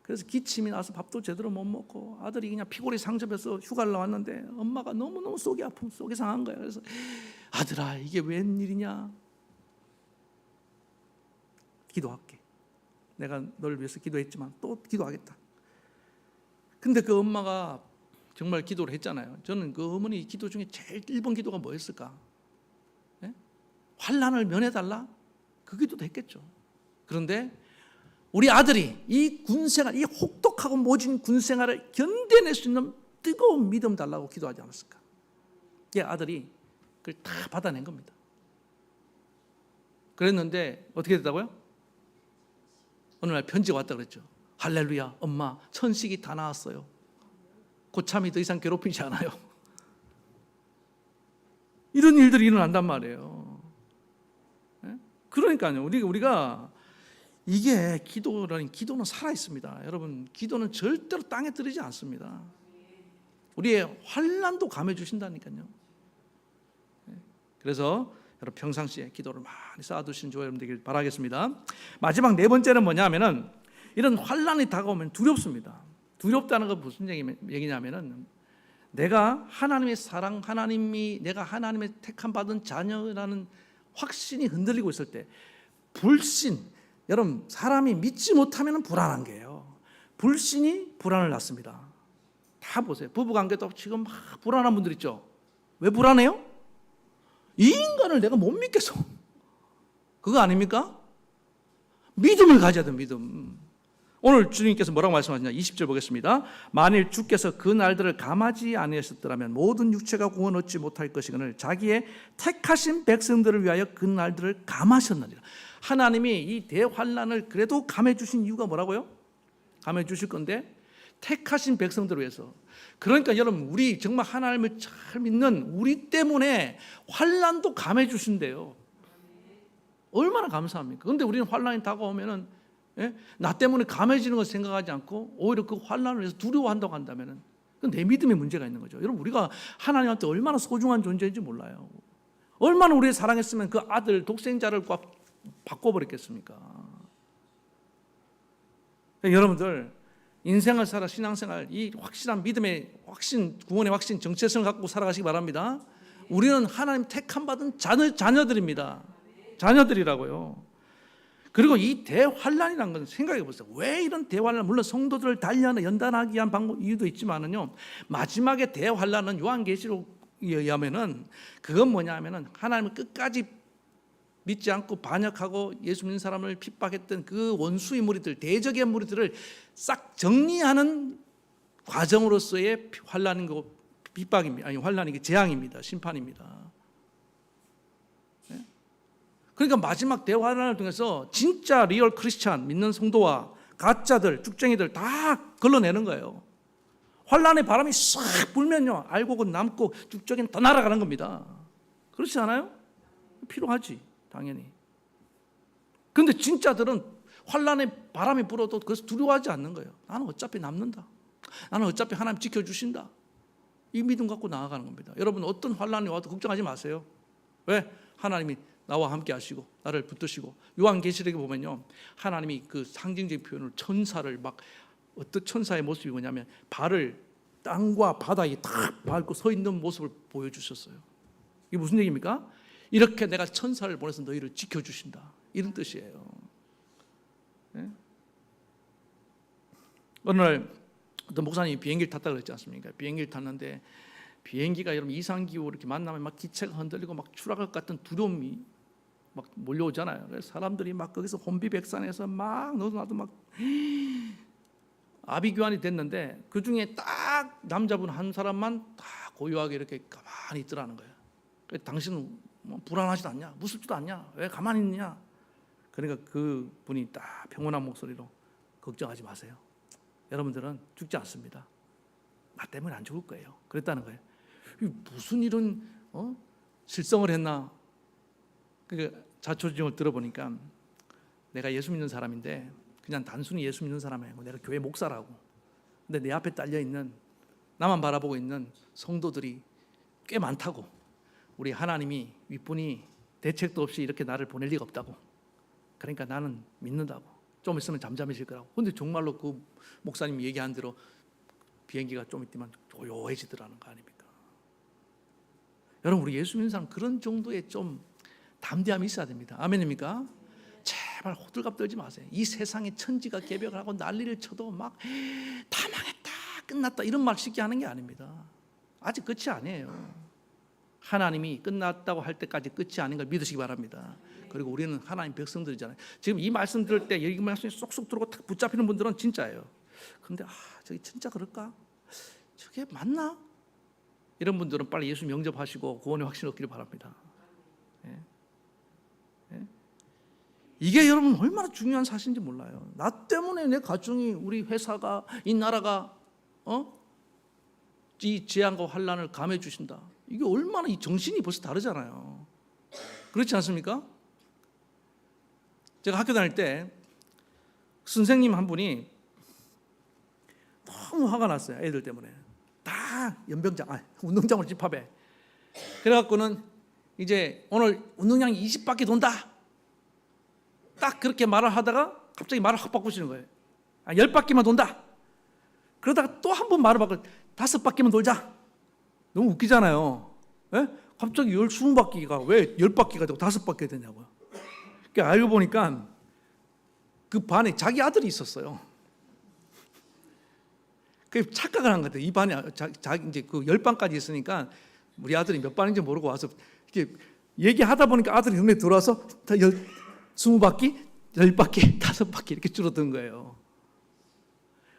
그래서 기침이 나서 밥도 제대로 못 먹고 아들이 그냥 피골이 상접해서 휴가를 나왔는데 엄마가 너무너무 속이 아프고 속이 상한 거예요. 그래서 아들아 이게 웬일이냐? 기도할게. 내가 너를 위해서 기도했지만 또 기도하겠다. 근데 그 엄마가 정말 기도를 했잖아요. 저는 그 어머니 기도 중에 제일 1번 기도가 뭐였을까? 환난을 면해달라? 그 기도도 했겠죠. 그런데 우리 아들이 이 군생활, 이 혹독하고 모진 군생활을 견뎌낼 수 있는 뜨거운 믿음 달라고 기도하지 않았을까? 예, 아들이 그걸 다 받아낸 겁니다. 그랬는데 어떻게 됐다고요? 어느 날 편지가 왔다 그랬죠. 할렐루야, 엄마 천식이 다 나았어요. 고참이 더 이상 괴롭히지 않아요. 이런 일들이 일어난단 말이에요. 그러니까요, 우리가 이게 기도는 살아 있습니다. 여러분, 기도는 절대로 땅에 떨어지지 않습니다. 우리의 환난도 감해 주신다니까요. 그래서 여러분 평상시에 기도를 많이 쌓아두시는 저와 여러분 되길 바라겠습니다. 마지막 네 번째는 뭐냐면은 이런 환난이 다가오면 두렵습니다. 두렵다는 건 무슨 얘기냐면은 내가 하나님의 사랑, 내가 하나님의 택함 받은 자녀라는 확신이 흔들리고 있을 때 불신, 여러분 사람이 믿지 못하면 불안한 게요. 불신이 불안을 낳습니다. 다 보세요. 부부관계도 지금 막 불안한 분들 있죠. 왜 불안해요? 이 인간을 내가 못 믿겠어. 그거 아닙니까? 믿음을 가져야 돼. 믿음. 오늘 주님께서 뭐라고 말씀하시냐 20절 보겠습니다. 만일 주께서 그 날들을 감하지 아니하셨더라면 모든 육체가 구원 얻지 못할 것이거늘 자기의 택하신 백성들을 위하여 그 날들을 감하셨느니라. 하나님이 이 대환난을 그래도 감해 주신 이유가 뭐라고요? 감해 주실 건데 택하신 백성들을 위해서. 그러니까 여러분 우리 정말 하나님을 잘 믿는 우리 때문에 환난도 감해 주신대요. 얼마나 감사합니까? 그런데 우리는 환난이 다가오면은 나 때문에 감해지는 걸 생각하지 않고 오히려 그 환난을 해서 두려워한다고 한다면은 그건 내 믿음에 문제가 있는 거죠. 여러분 우리가 하나님한테 얼마나 소중한 존재인지 몰라요. 얼마나 우리를 사랑했으면 그 아들 독생자를 바꿔버렸겠습니까? 여러분들 인생을 살아 신앙생활 이 확실한 믿음의 확신, 구원의 확신, 정체성을 갖고 살아가시기 바랍니다. 우리는 하나님 택함 받은 자녀들입니다. 자녀들이라고요. 그리고 이 대환난이라는 건 생각해 보세요. 왜 이런 대환난, 물론 성도들을 연단하기 위한 이유도 있지만은요. 마지막에 대환난은 요한계시록에 의하면은 그건 뭐냐면은 하나님을 끝까지 믿지 않고 반역하고 예수 믿는 사람을 핍박했던 그 원수의 무리들, 대적의 무리들을 싹 정리하는 과정으로서의 환난인 거 핍박입니다. 아니 환난이 재앙입니다. 심판입니다. 그러니까 마지막 대환난을 통해서 진짜 리얼 크리스찬 믿는 성도와 가짜들, 쭉쟁이들 다 걸러내는 거예요. 환난의 바람이 싹 불면요 알고 남고 쭉쟁이는 다 날아가는 겁니다. 그렇지 않아요? 필요하지 당연히. 그런데 진짜들은 환난의 바람이 불어도 그것을 두려워하지 않는 거예요. 나는 어차피 남는다. 나는 어차피 하나님 지켜주신다. 이 믿음 갖고 나아가는 겁니다. 여러분 어떤 환난이 와도 걱정하지 마세요. 왜? 하나님이 나와 함께 하시고 나를 붙드시고. 요한계시록에 보면요 하나님이 그 상징적인 표현을 천사를 막 어떤 천사의 모습이 뭐냐면 발을 땅과 바다에 딱 밟고 서 있는 모습을 보여주셨어요. 이게 무슨 얘기입니까? 이렇게 내가 천사를 보내서 너희를 지켜주신다 이런 뜻이에요. 네? 어느 날 어떤 목사님이 비행기를 탔다고 그랬지 않습니까? 비행기를 탔는데 비행기가 여러분 이상기후 이렇게 만나면 막 기체가 흔들리고 막 추락할 것 같은 두려움이 막 몰려오잖아요. 그래서 사람들이 막 거기서 혼비백산해서 막 너도 나도 막 아비규환이 됐는데 그 중에 딱 남자분 한 사람만 다 고요하게 이렇게 가만히 있더라는 거예요. 그래서 당신은 뭐 불안하지도 않냐? 무섭지도 않냐? 왜 가만히 있냐? 그러니까 그 분이 딱 평온한 목소리로 걱정하지 마세요. 여러분들은 죽지 않습니다. 나 때문에 안 죽을 거예요. 그랬다는 거예요. 무슨 이런 실성을 했나? 그 자초지종을 들어보니까 내가 예수 믿는 사람인데 그냥 단순히 예수 믿는 사람이 아니고 내가 교회 목사라고. 근데 내 앞에 딸려 있는 나만 바라보고 있는 성도들이 꽤 많다고. 우리 하나님이 윗분이 대책도 없이 이렇게 나를 보낼 리가 없다고. 그러니까 나는 믿는다고. 좀 있으면 잠잠해질 거라고. 근데 정말로 그 목사님이 얘기한 대로 비행기가 좀 있지만 조용해지더라는 거 아닙니까? 여러분 우리 예수 믿는 사람 그런 정도의 좀 담대함이 있어야 됩니다. 아멘입니까? 제발 호들갑 떨지 마세요. 이 세상에 천지가 개벽을 하고 난리를 쳐도 막 다 망했다 끝났다 이런 말 쉽게 하는 게 아닙니다. 아직 끝이 아니에요. 하나님이 끝났다고 할 때까지 끝이 아닌 걸 믿으시기 바랍니다. 그리고 우리는 하나님 백성들이잖아요. 지금 이 말씀 들을 때 이 말씀이 쏙쏙 들어오고 탁 붙잡히는 분들은 진짜예요. 그런데 저게 진짜 그럴까? 저게 맞나? 이런 분들은 빨리 예수 영접하시고 구원의 확신 얻기를 바랍니다. 예. 예. 이게 여러분 얼마나 중요한 사실인지 몰라요. 나 때문에 내 가정이, 우리 회사가, 이 나라가 이 재앙과 환난을 감해 주신다. 이게 얼마나 이 정신이 벌써 다르잖아요. 그렇지 않습니까? 제가 학교 다닐 때 선생님 한 분이 너무 화가 났어요. 애들 때문에 다 운동장으로 집합해. 그래갖고는 이제 오늘 운동량이 20바퀴 돈다. 딱 그렇게 말을 하다가 갑자기 말을 확 바꾸시는 거예요. 10바퀴만 돈다. 그러다가 또 한 번 말을 바꿔 5바퀴만 돌자. 너무 웃기잖아요. 예? 갑자기 20바퀴가 왜 10바퀴가 되고 5바퀴가 되냐고요. 그러니까 알고 보니까 그 반에 자기 아들이 있었어요. 그 착각을 한 것 같아요. 이 반에 이제 그 10반까지 있으니까 우리 아들이 몇 반인지 모르고 와서 이렇게 얘기하다 보니까 아들이 눈에 들어와서 20바퀴, 10바퀴, 5바퀴 이렇게 줄어든 거예요.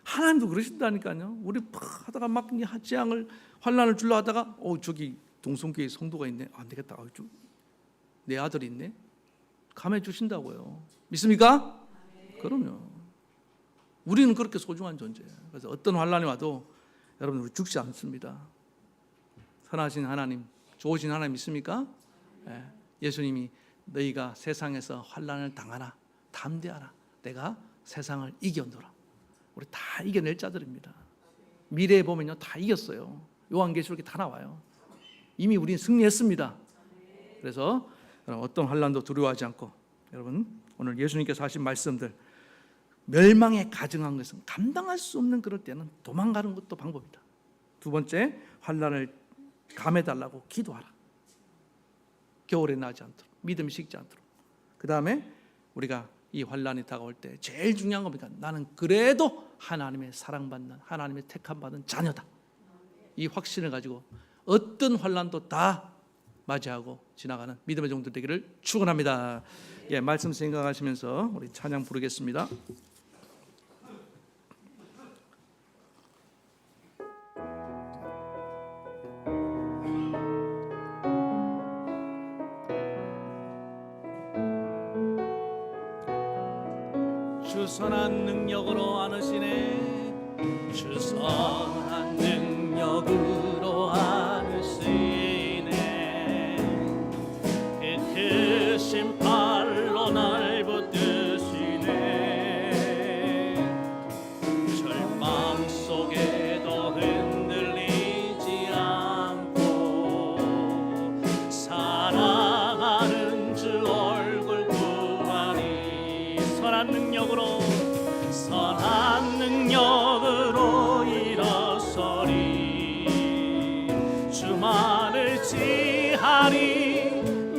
하나님도 그러신다니까요. 우리 막 하다가 막 재앙을 환난을 주려 하다가 저기 동성교회 성도가 있네. 안 되겠다. 내 아들이 있네. 감해 주신다고요. 믿습니까? 그럼요. 우리는 그렇게 소중한 존재예요. 그래서 어떤 환난이 와도 여러분 우리 죽지 않습니다. 선하신 하나님, 좋으신 하나님 믿습니까? 예수님이 너희가 세상에서 환난을 당하나 담대하라. 내가 세상을 이겨노라. 우리 다 이겨낼 자들입니다. 미래에 보면요 다 이겼어요. 요한계시록에 다 나와요. 이미 우리는 승리했습니다. 그래서 어떤 환난도 두려워하지 않고 여러분 오늘 예수님께서 하신 말씀들 멸망에 가증한 것은 감당할 수 없는 그럴 때는 도망가는 것도 방법이다. 두 번째 환난을 감해달라고 기도하라. 겨울에 나지 않도록 믿음이 식지 않도록. 그 다음에 우리가 이 환난이 다가올 때 제일 중요한 겁니다. 나는 그래도 하나님의 사랑받는 하나님의 택함받은 자녀다. 이 확신을 가지고 어떤 환난도 다 맞이하고 지나가는 믿음의 종들 되기를 축원합니다. 말씀 생각하시면서 우리 찬양 부르겠습니다. 주 선한 능력으로 안으시네. 주 선한 능력으로 안으시네. 그 크신 팔로 날 붙드시네. 절망 속에도 흔들리지 않고 사랑하는 주 얼굴 구하니. 선한 능력으로 일어서리. 주만을 지하리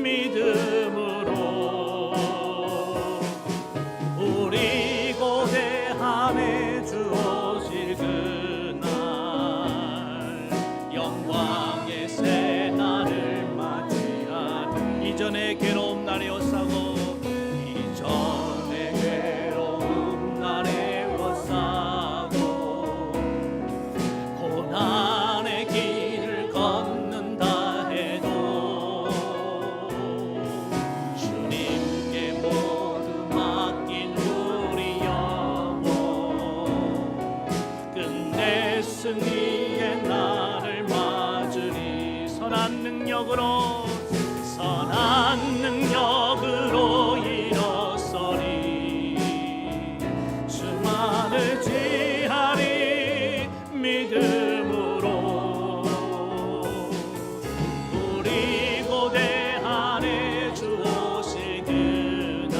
믿음으로. 우리 고대함에 주 오실 그날 영광의 새 날을 맞이하리. 이전의 괴로움 날이 오사고 승리의 날을 맞으리. 선한 능력으로 일어서리. 주만을 지하리 믿음으로. 우리 고대하네 주 오실 그날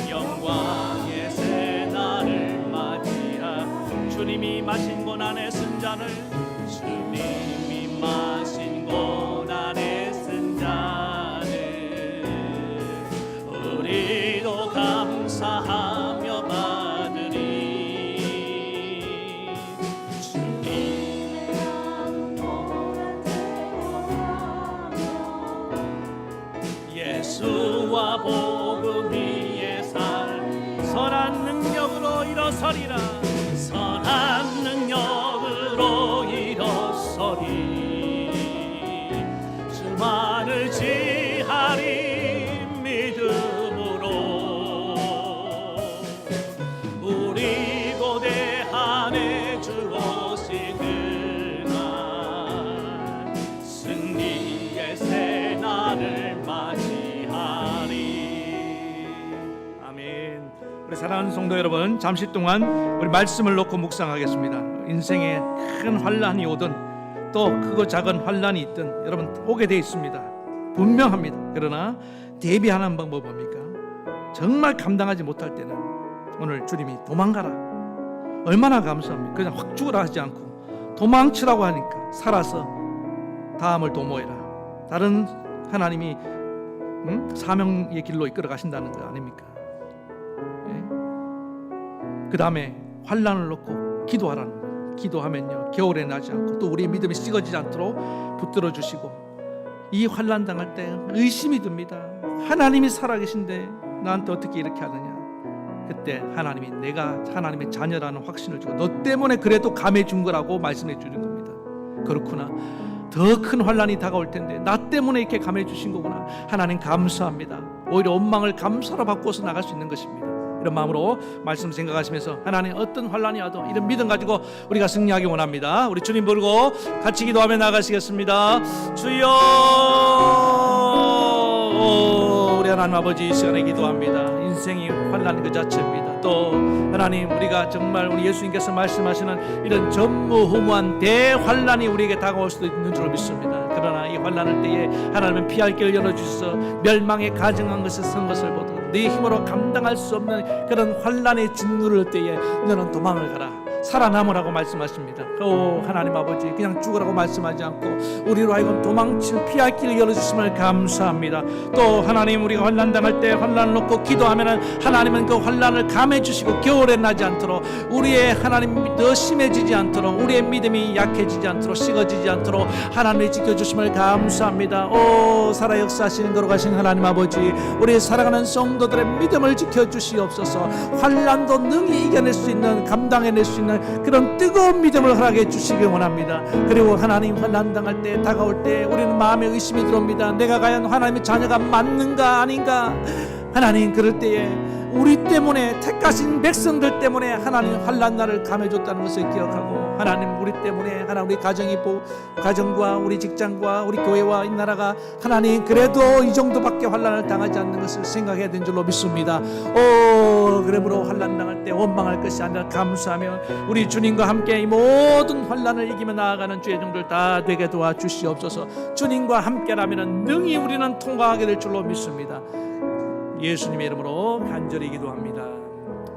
영광의 새 날을 맞이하. 주님이 마신 고난의 쓴 잔을, 주님이 마신 고난의 쓴 잔을 우리도 감사하며 받으리. 주님의 예수와 복음 위에 살 선한 능력으로 일어서리라. 선한 능력으로 일어서리. 주만을 지하리 믿음으로. 우리 고대하네 주 오실 그날 승리의 새 날을 맞이하리. 아멘. 우리 사랑하는 성도 여러분, 잠시 동안 우리 말씀을 놓고 묵상하겠습니다. 인생에 큰 환난이 오든 또 크고 작은 환난이 있든 여러분 오게 돼 있습니다. 분명합니다. 그러나 대비하는 방법 뭡니까? 정말 감당하지 못할 때는 오늘 주님이 도망가라, 얼마나 감사합니까? 그냥 확 죽으라 하지 않고 도망치라고 하니까 살아서 다음을 도모해라. 다른 하나님이 사명의 길로 이끌어 가신다는 거 아닙니까? 예? 그 다음에 환난을 놓고 기도하라는 거예요. 기도하면요 겨울에 나지 않고 또 우리의 믿음이 식어지지 않도록 붙들어 주시고, 이 환난 당할 때 의심이 듭니다. 하나님이 살아계신데 나한테 어떻게 이렇게 하느냐? 그때 하나님이 내가 하나님의 자녀라는 확신을 주고 너 때문에 그래도 감해 준 거라고 말씀해 주는 겁니다. 그렇구나, 더 큰 환난이 다가올 텐데 나 때문에 이렇게 감해 주신 거구나. 하나님 감사합니다. 오히려 원망을 감사로 바꿔서 나갈 수 있는 것입니다. 이런 마음으로 말씀 생각하시면서 하나님 어떤 환난이 와도 이런 믿음 가지고 우리가 승리하기 원합니다. 우리 주님 부르고 같이 기도하며 나가시겠습니다. 주여, 우리 하나님 아버지 이 시간에 기도합니다. 인생이 환난 그 자체입니다. 또 하나님 우리가 정말 우리 예수님께서 말씀하시는 이런 전무후무한 대환난이 우리에게 다가올 수도 있는 줄 믿습니다. 그러나 이 환난을 때에 하나님은 피할 길을 열어주셔서 멸망에 가증한 것을 선 것을 보고 네 힘으로 감당할 수 없는 그런 환난의 진노를 때에 너는 도망을 가라, 살아남으라고 말씀하십니다. 오 하나님 아버지, 그냥 죽으라고 말씀하지 않고 우리로 하여금 도망칠 피할 길을 열어주심을 감사합니다. 또 하나님 우리가 환난 당할 때 환난을 놓고 기도하면은 하나님은 그 환난을 감해 주시고 겨울에 나지 않도록, 우리의 하나님 더 심해지지 않도록, 우리의 믿음이 약해지지 않도록, 식어지지 않도록 하나님이 지켜주심을 감사합니다. 오 살아 역사하시는 거룩하신 하나님 아버지, 우리 살아가는 성도들의 믿음을 지켜주시옵소서. 환난도 능히 이겨낼 수 있는, 감당해낼 수 있는 그런 뜨거운 믿음을 허락해 주시기 원합니다. 그리고 하나님 환난 당할 때, 다가올 때 우리는 마음에 의심이 들어옵니다. 내가 과연 하나님의 자녀가 맞는가 아닌가? 하나님 그럴 때에 우리 때문에, 택하신 백성들 때문에 하나님 환난 날을 감해줬다는 것을 기억하고, 하나님 우리 때문에 하나님 우리 가정과 우리 직장과 우리 교회와 이 나라가 하나님 그래도 이 정도밖에 환난을 당하지 않는 것을 생각해야 되는 줄로 믿습니다. 오 그러므로 환난 당할 때 원망할 것이 아니라 감사하며 우리 주님과 함께 이 모든 환난을 이기며 나아가는 주의 종들 다 되게 도와주시옵소서. 주님과 함께라면 능히 우리는 통과하게 될 줄로 믿습니다. 예수님의 이름으로 간절히 기도합니다.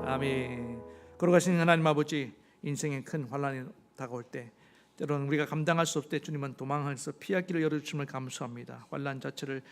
아멘. 거룩하신 하나님 아버지, 인생의 큰 환난이 다가올 때, 때로는 우리가 감당할 수 없을 때 주님은 도망해서 피할 길을 열어주심을 감사합니다. 환난 자체를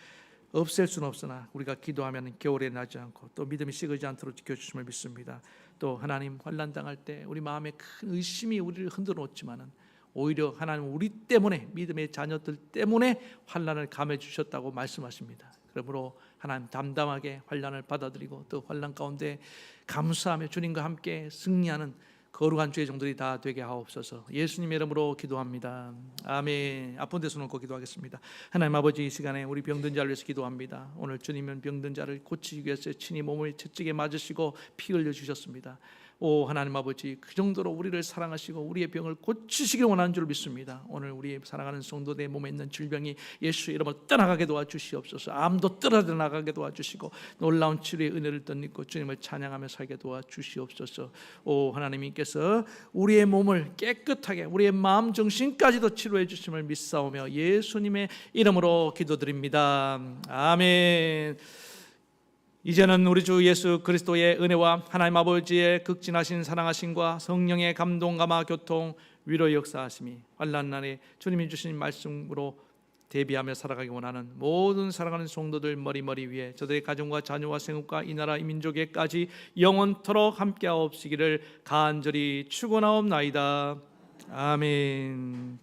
없앨 수는 없으나 우리가 기도하면 겨울에 나지 않고 또 믿음이 식어지 않도록 지켜주심을 믿습니다. 또 하나님 환난 당할 때 우리 마음에 큰 의심이 우리를 흔들어 놓지만은 오히려 하나님 우리 때문에, 믿음의 자녀들 때문에 환난을 감해 주셨다고 말씀하십니다. 그러므로 하나님 담담하게 환난을 받아들이고 또 환난 가운데 감사하며 주님과 함께 승리하는 거룩한 주의 종들이 다 되게 하옵소서. 예수님의 이름으로 기도합니다. 아멘. 아픈 데서 놓고 기도하겠습니다. 하나님 아버지, 이 시간에 우리 병든 자를 위해서 기도합니다. 오늘 주님은 병든 자를 고치기 위해서 친히 몸을 채찍에 맞으시고 피 흘려 주셨습니다. 오 하나님 아버지, 그 정도로 우리를 사랑하시고 우리의 병을 고치시길 원하는 줄 믿습니다. 오늘 우리 사랑하는 성도들 몸에 있는 질병이 예수의 이름으로 떠나가게 도와주시옵소서. 암도 떨어져나가게 도와주시고 놀라운 치료의 은혜를 덧입고 주님을 찬양하며 살게 도와주시옵소서. 오 하나님께서 우리의 몸을 깨끗하게, 우리의 마음 정신까지도 치료해 주심을 믿사오며 예수님의 이름으로 기도드립니다. 아멘. 이제는 우리 주 예수 그리스도의 은혜와 하나님 아버지의 극진하신 사랑하심과 성령의 감동, 감화, 교통, 위로의 역사하심이 환난 날에 주님이 주신 말씀으로 대비하며 살아가기 원하는 모든 사랑하는 성도들 머리 위에 저들의 가정과 자녀와 생업과 이 나라 이 민족에까지 영원토록 함께하옵시기를 간절히 축원하옵나이다. 아멘.